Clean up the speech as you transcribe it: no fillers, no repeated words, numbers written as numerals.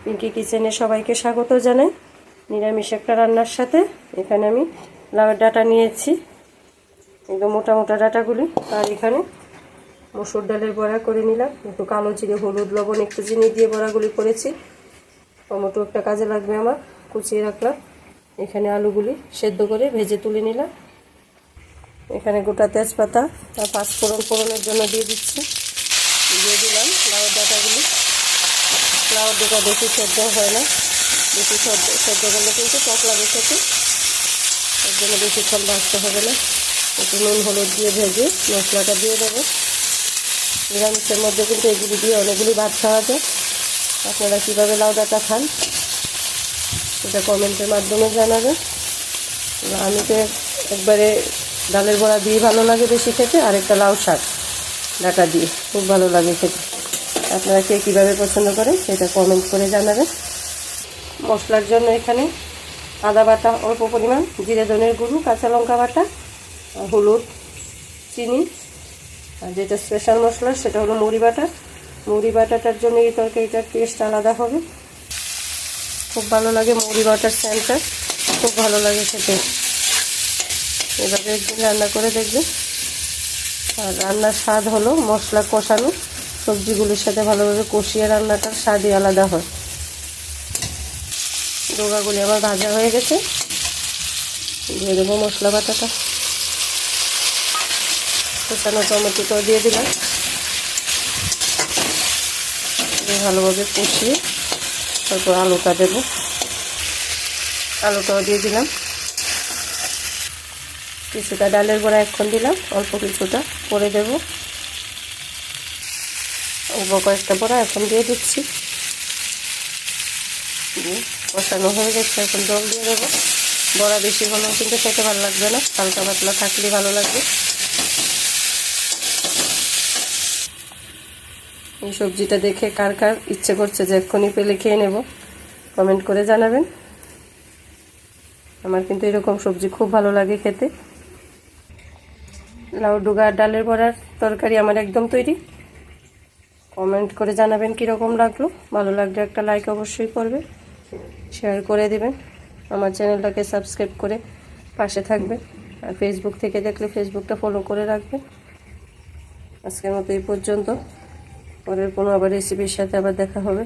পিঙ্কি কিচেনে সবাইকে স্বাগত জানাই। নিরামিষ একটা রান্নার সাথে এখানে আমি লাউয়ের ডাঁটা নিয়েছি, একদম মোটা মোটা ডাঁটাগুলি। আর এখানে মসুর ডালের বড়া করে নিলাম, একটু কালো জিরে, হলুদ, লবণ, একটু চিনি দিয়ে বড়াগুলি করেছি। টমেটো একটা কাজে লাগবে আমার, কুচিয়ে রাখলাম। এখানে আলুগুলি সেদ্ধ করে ভেজে তুলে নিলাম। এখানে গোটা তেজপাতা আর পাঁচফোড়নের জন্য দিয়ে দিচ্ছি। দিয়ে দিলাম লাউয়ের ডাঁটাগুলি। লাউয়ের ডাঁটা বেশি সেদ্ধ হয় না, বেশি সেদ্ধ করলে কিন্তু টক লাগে খেতে, এর জন্য বেশিক্ষণ ভাজতে হবে না। একটু নুন হলুদ দিয়ে ভেজে মশলাটা দিয়ে দেবো। নিরামিষের মধ্যে কিন্তু এগুলি দিয়ে অনেকগুলি ভাত খাওয়া যায়। আপনারা কীভাবে লাউ ডাঁটা খান সেটা কমেন্টের মাধ্যমে জানাবেন। আমি তো একবারে ডালের বড়া দিয়ে ভালো লাগে বেশি খেতে, আর একটা লাউ শাক ডাঁটা দিয়ে খুব ভালো লাগে খেতে। আপনারা কে কীভাবে পছন্দ করেন সেটা কমেন্ট করে জানাবেন। মশলার জন্য এখানে আদা বাটা অল্প পরিমাণ, জিরে ধনের গুঁড়ো, কাঁচা লঙ্কা বাটা, হলুদ, চিনি, আর যেটা স্পেশাল মশলা সেটা হলো মুড়ি বাটা। মুড়ি বাটাটার জন্য এই তরকারিটার টেস্ট আলাদা হবে, খুব ভালো লাগে। মুড়ি বাটার স্যান্টটা খুব ভালো লাগে খেতে। এভাবে একদিন রান্না করে দেখবেন। আর রান্নার স্বাদ হলো মশলা কষানো, সবজিগুলির সাথে ভালোভাবে কষিয়ে রান্নাটার স্বাদই আলাদা হয়। ডোগাগুলি আমার ভাজা হয়ে গেছে, দিয়ে দেবো মশলা বাটাটা। কষানো টমেটোটাও দিয়ে দিলাম, ভালোভাবে কষিয়ে তারপর আলুটা দেবো। আলুটাও দিয়ে দিলাম। কিছুটা ডালের বড়া এখন দিলাম, অল্প কিছুটা পরে দেব। অল্প কয়েকটা বড়া এখন দিয়ে দিচ্ছি। কষানো হয়ে গেছে, এখন জল দিয়ে দেবো। বড়া বেশি ঘন কিন্তু খেতে ভালো লাগবে না, হালকা পাতলা থাকলে ভালো লাগবে। এই সবজিটা দেখে কার কার ইচ্ছে করছে যে এক্ষুনি পেলে খেয়ে নেব কমেন্ট করে জানাবেন। আমার কিন্তু এরকম সবজি খুব ভালো লাগে খেতে। লাউ ডুগা ডালের বড়ার তরকারি আমার একদম তৈরি। কমেন্ট করে জানাবেন কীরকম লাগলো। ভালো লাগলে একটা লাইক অবশ্যই করবে, শেয়ার করে দেবেন। আমার চ্যানেলটাকে সাবস্ক্রাইব করে পাশে থাকবে। আর ফেসবুক থেকে দেখলে ফেসবুকটা ফলো করে রাখবেন। আজকের মতো এই পর্যন্ত। পরের কোনো আবার রেসিপির সাথে আবার দেখা হবে।